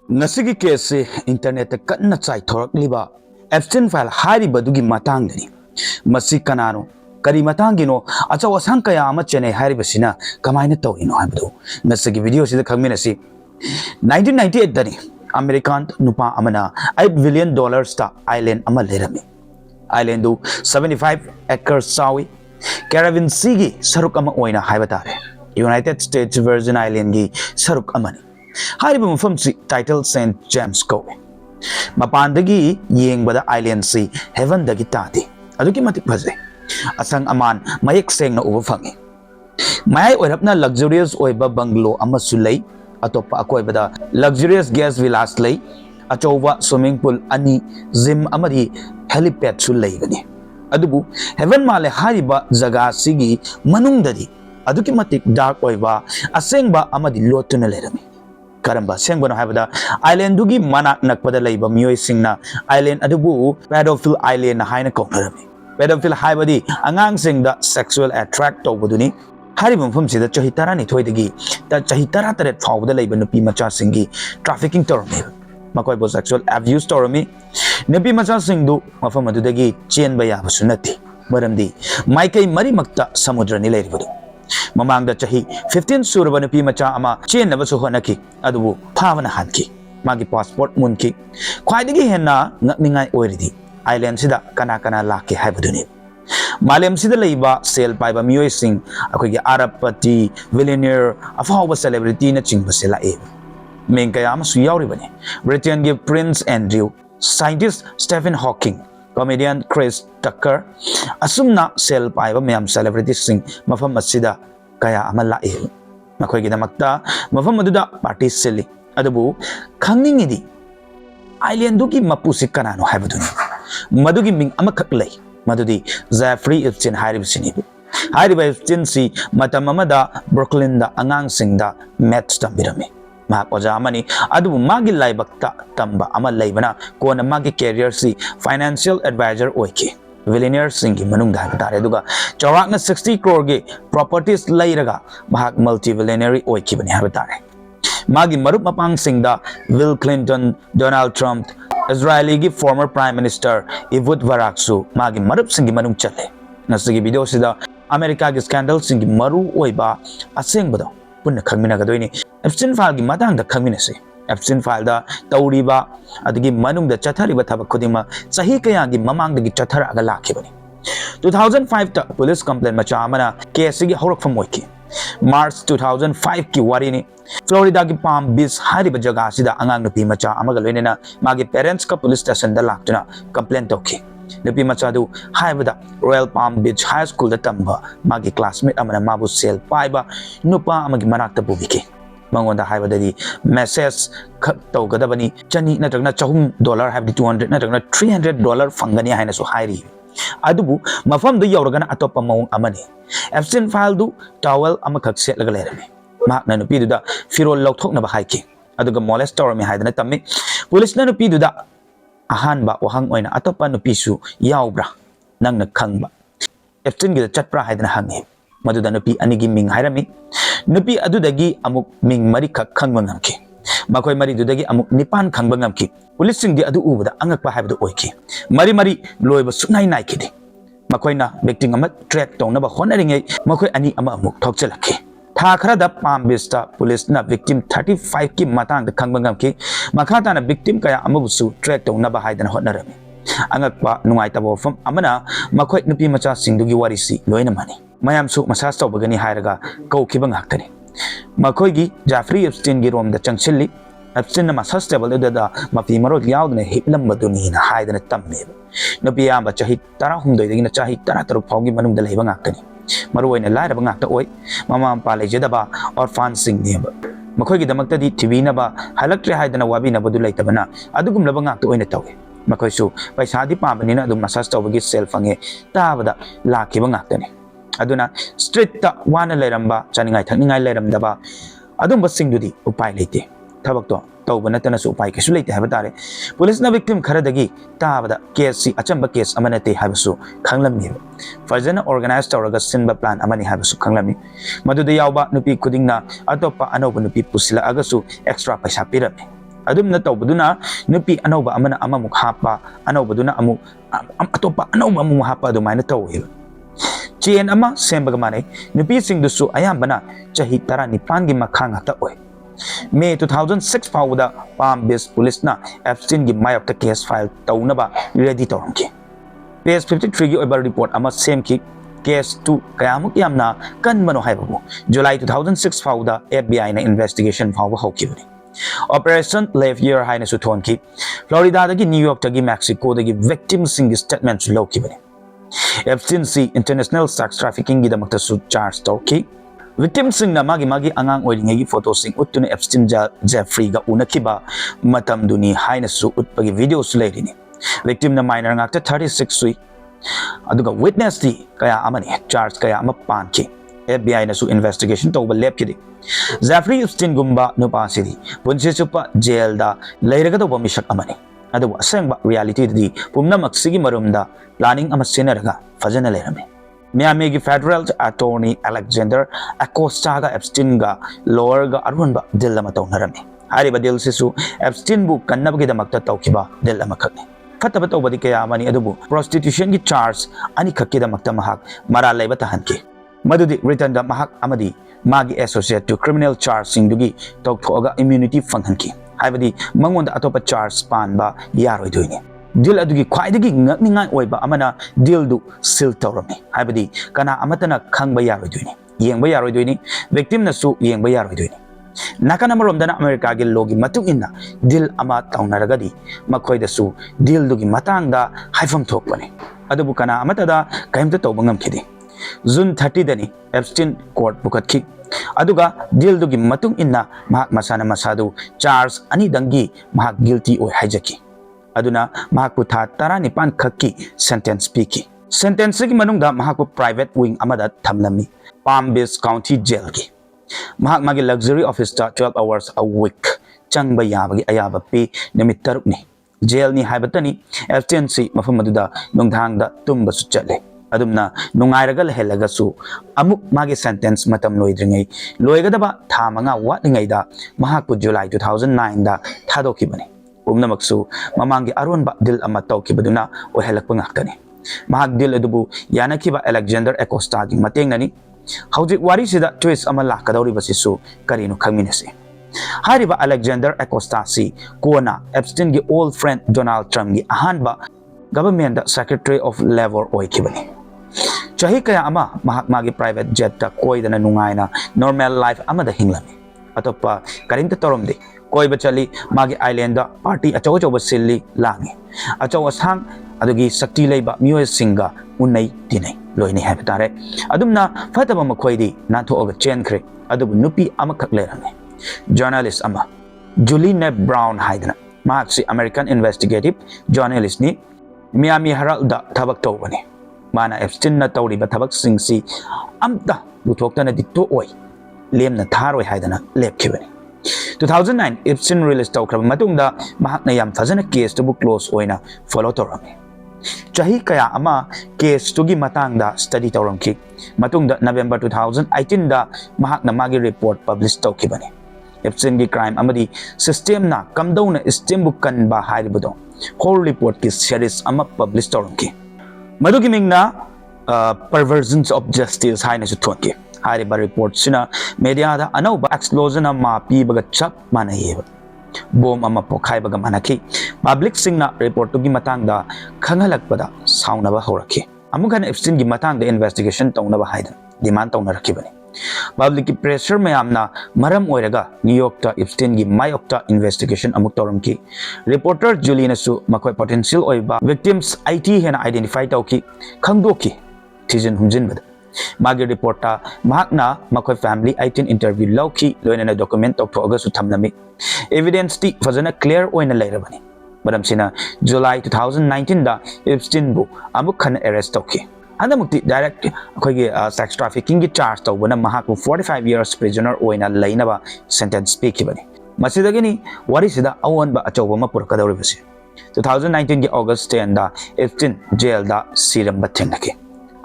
Ngasigi case internet kanna chai thorak liba Epstein file hari badugi matang dani masi kanano kari matang gino acha wasang kaya ama chene hari basina kamaina to ino habdo ngasigi video sida khangmina si 1998 dani American nupa amana $8 billion sta island ama lerami island du 75 acres sawi Caribbean Sea gi saruk ama oina haibatare United States Virgin Island gi saruk amani Hari mafam si title St. James ko. Mapandagi yeng bada island si heaven dagi tati. Aduki matik pase. Asang aman mayek seng na uba fangi. Mayay oirap na luxurious oiba bungalow ama sulay. Atopa ako bada luxurious guest villas lay. Achowa swimming pool ani gym amadi helipad sulay gani. Adubu heaven male hari ba zaga sigi manung dadi. Aduki matik dark oiba aseng ba amadi lotu na lerami. Karamba sengbano habada island dugi manak nakpada laiba miyoi singna island adubu pedophile island na haina kaunarami pedophile haibadi angang singda sexual attract tawbuduni hari mumfum sida chahi tarani thoidagi ta chahi tara taret fawda laiba nupi macha singi trafficking torami makoi bo sexual abuse torami nupi macha singdu mafam adudagi chen baya basunati maramdi maikai mari makta samudra ni lairibadu Mamangda chahi 15 suraba nupi macha ama chen na basu honaki adubu phavana hanki magi passport munki khwaidagi henna ngakningai oiridi island sida kana kana laki haibaduni malem sida leiba sel paiba miyoi sing akogi arabpati billionaire afawba celebrity na chingba sela e meng kaya ama su yauribani Britain gi Prince Andrew scientist Stephen Hawking comedian Chris Tucker asumna sel paiba mayam celebrities sing mafam asida kaya amala e makhoi gi damakta mafam aduda party seli adubu khangningi di island duki mapusi kanano haibaduni madugi ming amakak lay madudi Jeffrey Epstein hairibsini hairiba Epstein si matam amada Brooklyn da angang singda maths tambirami Mak Ojamani, Adu Magi Laibakta Tamba Ama Laibana, Kona Magi Carrier si Financial Advisor Oiki. Billionaire Singi Manung Dahatare Duga, Charakna 60 crore ge properties Lairaga, Mahak multi-billionaire Oiki Bani Habatare. Magi Marup Mapang Singda, Bill Clinton, Donald Trump, Israeli gi former Prime Minister Ehud Baraksu, Magi Marup Singi Manung Chale. Nasigi video sida America gi scandal Singi Maru Oiba, Asing Bado. Punna khangmina gadoini Epstein file gi matang da khangmina se Epstein file da tauriba adigi manung da chathariba thabak khudima sahi kaya gi mamang da gi chathara aga lakhibani 2005 ta police complaint macha amana case gi horak from oiki March 2005 ki warini Florida gi Palm Beach hariba jaga sida angang nupi macha amaga loinena magi parents ka police station da laktuna complaint toki nupi macha du haibada Royal Palm Beach High School da tamba magi classmate amana mabu sel paiba nupa amagi manakta bubiki mangonda haibada di message to gadabani chani natragna $200 habdi $200 natragna $300 fangani haina so hairi adubu mafam du yauragana atopa maung amani Epstein file du towel amakak set laga lerami mak na nupi du da firol lokthok na ba haiki aduga molester mi haidana tammi police na nupi du da ahan ba wahang oina atopa nupisu yaubra nang nakhangba Epstein gi chatpra haidana hangi maduda nupi anigi ming hairami nupi adudagi amuk ming mari khak khangba ngamki makoi mari dudagi amuk nipan khangba ngamki police sing di adu ubada angakpa haibadu oiki mari loiba sunai nai kidi makoi na victim amat track tongna ba honaringai makoi ani ama amuk thokchalaki tha khara da Palm Beach ta police na victim 35 ki matang da khangba ngamki makhata na victim kaya amabusu track tongna ba haidana hotnarami angakpa nungai tabo fam amana makhoi nupi macha singdugi warisi loina mani mayam su massage tawbagani hairaga kaukiba ngaktani makhoi gi Jeffrey Epstein gi rom da changchilli Epstein na massage table da mafi marot yaudne hiplam baduni na haidana tamme nupi amba chahi 13 dagi na chahi 13 phawgi manung da leiba ngaktani maruoina lairaba ngakta oi mama ampa lejadaba orphan sing neba makhoi gi damakta di tv na ba halaktre haidana wabi na badu laitabana adugum laba ngakta oina tawi makhoi su paisa di pambani na adum massage tawbagi self ange tabada lakhiba ngaktani aduna street ta wana lairamba chaningai thakningai lairamdaba adum basingdudi upai leite thabak to tawba natana su upai kesu leite habatare police na victim kharadagi tabada case si achamba case amanate habasu khanglamni fajana organize tawraga sinba plan amani habasu khanglamni maduda yawba nupi kudingna atopa anoba nupi pusila agasu extra paisa pirami adumna tawbaduna nupi anawba amana amamuk hapa anawbaduna amuk atopa anawba amuk hapa adumaina tawhiba chain ama sembaga manai nupi singdusu ayambana chahi tara nipan gi makha ngata oi May 2006 fawda Palm Beach Police na Epstein gi mayokta case file tawnaba ready tawramki page 53 gi oiba report ama semki case 2 kayamuk yamna kanbano haibabu July 2006 fawda FBI na investigation fawba hawkibani Operation Leave Year haina su thonki Florida dagi New York dagi Mexico dagi victim singi statements lawkibani Epstein si international sex trafficking gi damakta su charge tawki victim sing na magi angang oiringai photo sing uttuna Epstein Jeffrey ga unakiba matam duni haina su utpagi videos leirini victim na minor ngakta 36 sui aduga witness di kaya amani charge kaya ama panki FBI na su investigation tawba lepkidi Jeffrey Epstein gumba nupa sidi punsi supa jail da leiraga tawba misak amani aduwa asengba reality di pumnamak sigi marumda planning ama sinaraga fajana leirame Miami gi Federal Attorney Alexander Acosta ga Epstein ga lawyer ga arunba dil ama tawnarami hariba dil sisu Epstein bu kannabagi damakta tawkiba dil ama khakni fataba tawbadi kaya amani adubu prostitution gi charge ani khakki damakta mahak mara laiba tahanki madudi return da mahak amadi magi associate to criminal charge singdugi tawthoga immunity fanghanki haibadi mangonda atopa charge panba yaroi doini deal adugi khwaidagi ngakningai oiba amana deal du seal tawrami haibadi kana amatana khangba yaroi doini yengba yaroi doini victim na su yengba yaroi doini nakana maromdana America gi logi matung inna deal ama tawnaragadi makhoi da su deal dugi matangda haifam thokpani adubu kana amatada kaimta tawba ngamkhidi June 30 dani Epstein court bukatki aduga deal dugi matung inna mahak masana masadu charge ani dangi mahak guilty oi haijaki aduna mahak putha tara nipan khakki sentence piki sentence gi manungda mahak private wing amada thamlami Palm Beach County jail gi mahak magi luxury office ta 12 hours a week changba yabagi ayaba pi nimit taruk ni jail ni haibatani Epstein si mafam aduda nungthangda tumba su chatle adumna nungairaga lehelaga su amuk magi sentence matam loidringai loigadaba thamanga watningai da mahakpu July 2009 da thadokibani umnamaksu mamangi arunba dil ama tawkibaduna ohelakpa ngaktani mahak dil adubu yanakiba Alexander Acosta gi matengnani hawjik wari sida twist ama lakadawri basisu karino khangminasi hariba Alexander Acosta si kona Epstein gi old friend Donald Trump gi ahanba government secretary of labor oikibani chahi kaya ama mahak magi private jet ta koi dana nungaina normal life ama da hinglami atopa karinta toromde koi bachali magi island da party achaw silli langi achaw asang adugi sakti leiba miyoi singa unai dinai loini habitare adumna fataba makhoidi natho oga chen khre adubu nupi ama khaklerame journalist ama Julie Brown haidana mahak si American investigative journalist ni Miami Herald da thabak tawbani mana Epstein na tawriba thabak singsi amta buthokta na ditto oi lemna tharoi haidana lepkhibani 2009 Epstein release tawkraba matungda mahakna yam fazana case to close oina follow tawrami chahi kaya ama case to gi matangda study tawramki matungda November 2018 da mahakna magi report publish tawkibani Epstein gi crime amadi system na kamdawna stem bukan ba hairibudo whole report ki series ama publish tawramki madugi mingna perversions of justice haina su thonki hariba report sina media da anauba explosion ama pi baga chap manayeba bom ama pokhai baga manaki public singna report to gi matangda khangalakpada saunaba horaki amugan Epstein gi matangda investigation tawnaba haidan demand tawnarakibani public pressure mayamna maram oiraga New York ta Epstein gi mayokta investigation amuk tawramki reporter Julie nasu makoi potential oiba victims IT hena identify tawki khangdoki thijin humjin bad magi report ta mahakna makoi family 18 interview lawki loina document tawthoga su thamnami evidence ti fazana clear oina leirabani madam sina July 2019 da Epstein bu amuk khan arrest tawki Andamukti direct akoigi sex trafficking gi charge tawbana mahakku 45 years prisoner oina lainaba sentence pikibani masidagini wari sida awanba achawba ma purakadawribasi 2019 gi August 10 da Epstein jail da siramba thenaki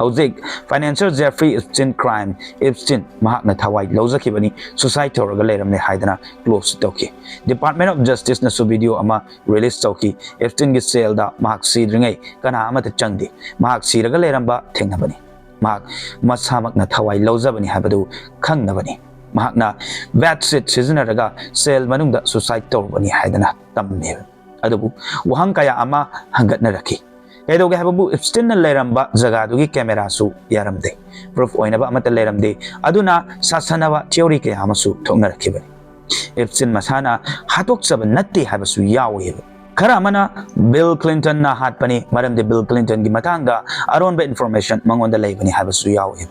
Howzik, financier Jeffrey Epstein crime, Epstein, Mahakna Tawai, Lozakibani, Society or Galeram Haidana, close Toki. Department of Justice Nasu video ama release Toki, Epstein gets sale da Mahak Sidringa, Kana Amata Chandi, Mahak Siragaleramba, Tingnabani. Mahak Masamak Natawai, Lozabani Habadu, Kangnabani. Mahakna, VAT sit Sizanaga, sale Manunda, Society or Bani Haidana, Tamnir. Adabu, Wahankaya ama, Hangat Naraki. Kaya hababu Epstein na leramba zagadugi camera su yaramde proof oinaba amata leramde aduna sasanawa theory kaya amasu thoknarakibani Epstein masana hatok sab natti habasu yawe khara mana Bill Clinton na hatpani maramde Bill Clinton gi matanga aronba information mangonda leibani habasu yawe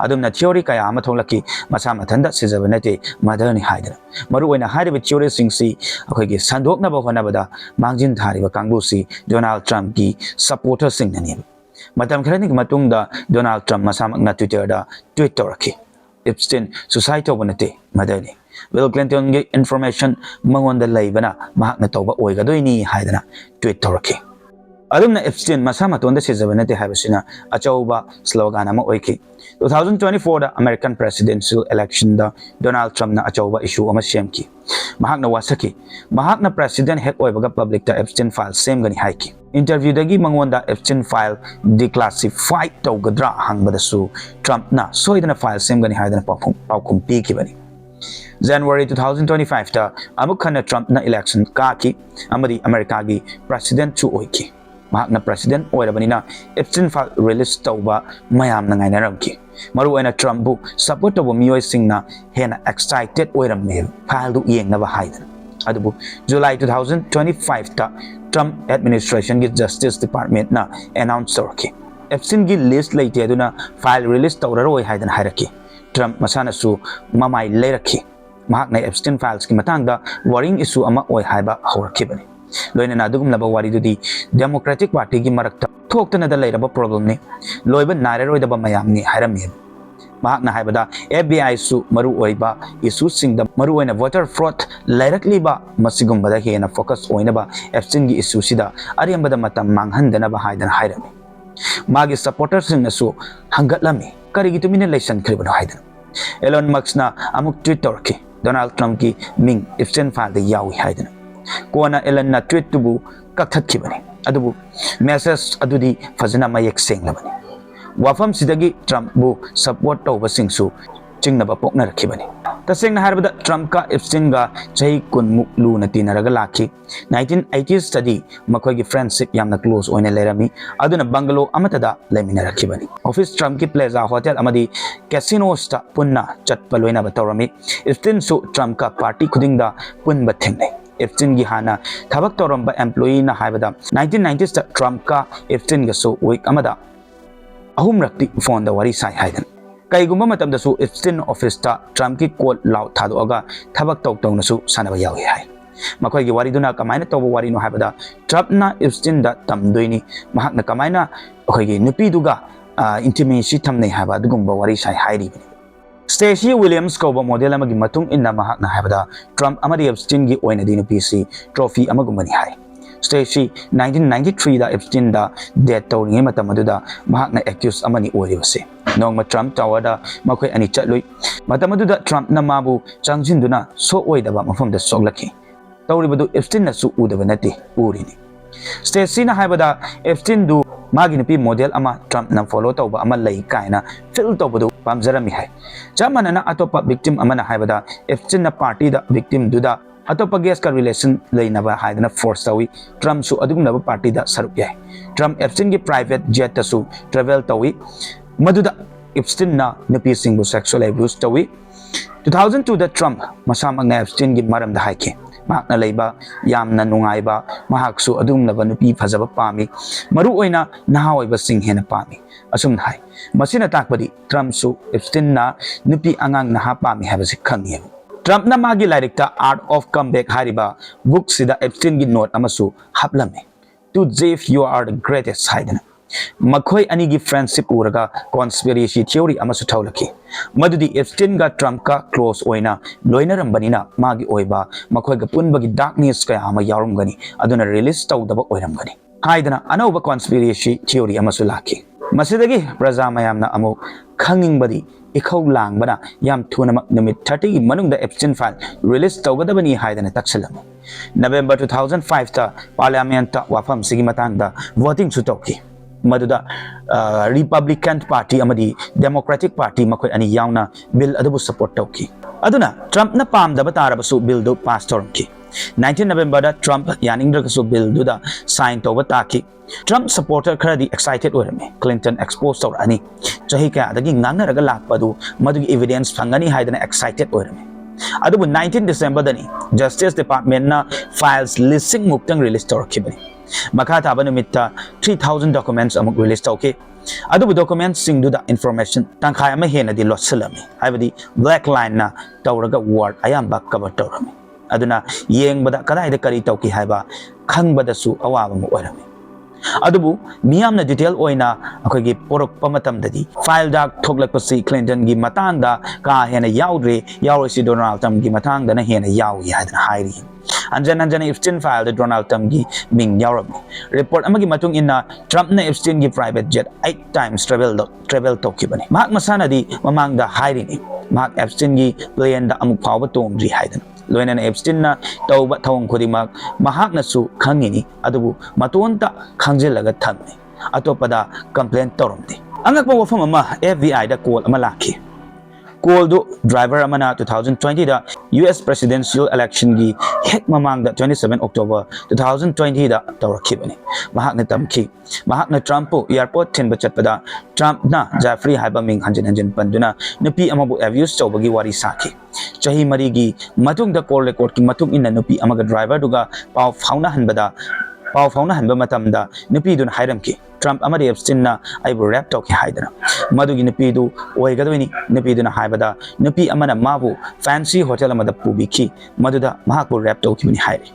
adumna theory kaya ama tholaki masa mathanda sijabanate madani haidana maru oina hariba theory singsi akoigi sandokna ba honabada mangjin thariba kangbusi Donald Trump gi supporter singnani matam kharani gi matungda Donald Trump masa makna Twitter da tweet toraki Epstein society obonate madani Bill Clinton gi information mangonda leibana mahakna toba oigadoini haidana tweet toraki adumna Epstein masa matonda sijabanate habasina achauba slogan ama oiki 2024 da American presidential election da Donald Trump na achauba issue ama semki mahakna wasaki mahakna president hek oibaga public ta Epstein file same gani haiki interview dagi mangonda Epstein file declassified tawgadra hangbada su Trump na soidana file same gani haidana paukum piki bani January 2025 ta amukhana Trump na election kaki amadi America gi president chu oiki mahakna president oirabanina Epstein file release tawba mayam na ngai naramki maru aina Trump bu support to miyoi singna hena excited oiramne file du yeng na ba haidan adubu July 2025 ta Trump administration gi justice department na announce torki Epstein gi list leite aduna file release tawraroi haidan hairaki Trump masana su mamai leiraki mahakna Epstein files ki matangda worrying issue ama oi haiba haurakibani loina na dugum laba wari dudi Democratic Party gi marakta thoktana da leiraba problem ni loiba nairaroi da ba mayam ni hairami mahakna haibada FBI su maru oiba issue singda maru oina voter fraud leirakli ba masigum bada hena focus oina ba Epstein gi issue sida ariambada matam manghandana ba haidan hairami magi supporters sing nasu hangatlami kari gi tumina election kribano haidan Elon Musk na amuk Twitter ki Donald Trump ki ming Epstein file da yawi haidan Kona Elon na tweet tubu kaktat kibani adubu message adudi fazana mayek seng labani wafam sidagi Trump bu support tawba singsu chingna ba pokna rakhibani taseng na harbada Trump ka Epstein ga chahi kun muklu na tinaraga lakhi 1980s study makoi gi friendship yamna close oina lerami aduna bungalow amatada lemina rakhibani office Trump ki plaza hotel amadi casino sta punna chatpaloina batawrami Epstein su Trump ka party khudingda punba thengnai Epstein gi hana thabak toramba employee na haibada 1990s ta Trump ka Epstein ga so week amada ahum rakti phone da wari sai haidan kai gumba matam da su Epstein office ta Trump ki call law thado aga thabak tok tok na su sanaba yawi hai makoi gi wari duna kamaina toba wari no haibada Trump na Epstein da tamdoini mahak na kamaina khoi gi nupi duga intimacy thamnei haiba dugumba wari sai hairi Stacey Williams koba model amagi matung inna mahakna haibada Trump amadi Epstein gi oina dinu PC trophy amagumani hai Stacey 1993 da Epstein da death tawringai matam aduda mahakna accused amani oiribase nongma Trump tower da makoi ani chatloi matam aduda Trump na mabu changjinduna so oidaba mafam da soglaki tawribadu Epstein na su udaba nati urini Stacey na haibada Epstein du magi nupi model ama Trump na follow tawba ama lai kaina fill tawbadu pamjarami hai jamana na atopa victim amana haibada Epstein na party da victim duda atopa guest ka relation leina ba haidana force tawi Trump su adugna ba party da saruk yai Trump Epstein gi private jet ta su travel tawi maduda Epstein na nupi singbu sexual abuse tawi 2002 da Trump masamag na Epstein gi maram da haike mahakna leiba yamna nungaiba mahaksu adumna ba nupi phajaba pami maru oina nahaoiba sing hena pami asum hai masina takpadi Trump su Epstein na nupi angang naha pami habasi khangye Trump na magi lirikta Art of Comeback hariba book sida Epstein gi note amasu haplame to Jeff you are the greatest haidana makhoi ani gi friendship uraga conspiracy theory amasu thaulaki madudi Epstein ga Trump ka close oina loina rambanina magi oiba makhoi ga punbagi darkness kaya ama yarum gani aduna release tawdaba oiram gani haidana anauba conspiracy theory amasu laki Masidagi praja mayamna amuk khangningbadi ikhau langbana yam thunamak numit 30 gi manungda Epstein file release tawgadabani haidana taksalam. November 2005 ta parliament ta wafam sigi matangda voting su tawki. Maduda Republican Party amadi Democratic Party makoi ani yauna bill adabu support tawki. Aduna Trump na pamdaba tarabasu bill do pass torki. 19 November da Trump yaningdrakasu bill do da sign tawba taki. Trump supporter kharadi excited orame Clinton exposed or ani chahi ka adagi ngangnaraga lakpadu madugi evidence phangani haidana excited orame. Adubu 19 December dani Justice Department na files listing muktang release torkibani. Makata abanumitta 3000 documents amuk release tawki. Adubu documents singduda information tangkhai ama hena di lotsalami haibadi black line na tawraga word ayamba cover tawrami. Aduna yengbada kadaida kari tawki haiba khangbada su awaba mu orami. Adubu miyamna detail oina akogi porokpa matamdadi file dak thoklakpasi Clinton gi matangda ka hena yaudre yaurisi Donald Trump gi matangda na hena yawi hadana hairi anjan Epstein file the Donald Trump gi ming yaurami report amagi matung inna Trump na Epstein gi private jet 8 times travel tokibani mahak masana di mamangda hairi ni mahak Epstein gi plane da amuk phawba tomri haidana loina na Epstein na tawba thawng khodimak mahak na su khangini adubu matonta khangjilaga thamni atopada complaint toromdi angakpa wafam ama FBI da call ama lakhi call do driver amana 2020 da US presidential election gi hek mamang da 27 October 2020 da tawrakibani mahak na tamki mahak na Trump airport tin bachatpada Trump na Jeffrey Epstein hanjin panduna nupi amabu abuse chawbagi wari saki chahi marigi matung da call record ki matung inna nupi amaga driver duga pau fauna hanba matamda nupi dun hairamki Trump amadi Epstein na aibu rap tawki haidana madugi nupi du oigadwini nupi duna haibada nupi amana mabu fancy hotel amada pubiki maduda mahakbu rap tawki bani hairi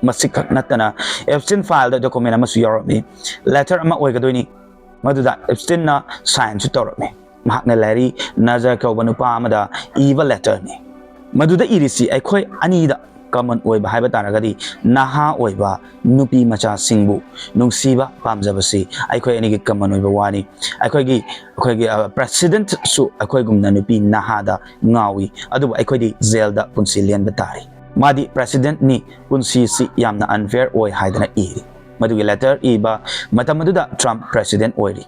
masikak natana Epstein file da document amasu yorami letter ama oigadwini maduda Epstein na sign su torami mahakna Larry Nazar kaubanupa amada eva letter ni maduda irisi aikhoi anida common oiba haiba taragadi naha oiba nupi macha singbu nungsiba pamjabasi aikhoi ani gi common oiba wani aikhoi gi president su aikhoi gumna nupi naha da ngawi adu aikhoi di jail da punsi lian batari madi president ni punsi si yamna unfair oi haidana iri madugi letter iba matamaduda Trump president oiri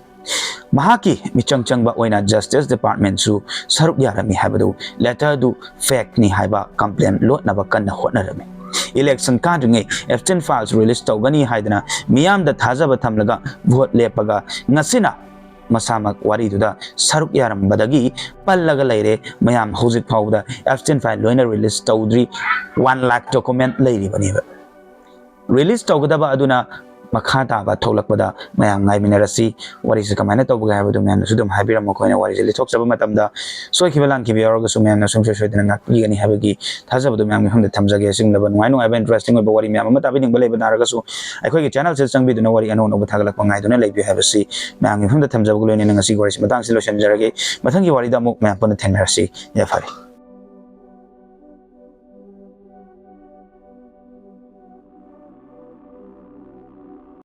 mahaki michangchangba oina Justice Department su saruk yarami habadu letter du fake ni haiba complaint lot naba kanna hotnarami election kadunge Epstein files release tawgani haidana miyam da thajaba thamlaga vote lepaga ngasina masamak wari duda saruk yaram badagi pallaga leire mayam hojik phawda Epstein file loina release tawdri 1 lakh document leiri bani release tawgadaba aduna makata ba tholakpada mayam ngai minarasi wari se kamaina tawbuga habadu mayam sudum habira makoina wari se lithok saba matamda soikibalan ki biyaroga su mayam na sumshe shoidina ngakli gani habagi thajabadu mayam gi humda thamjage singlaba nuai ba interesting ba wari mayam mata bining balai banaraga su aikoi gi channel se changbi duna wari anon oba thagalak pangai duna leibi habasi mayam gi humda thamjabu loine ngasi wari se matang si lotion jarage mathang gi wari da muk mayam pon thengrasi ya fari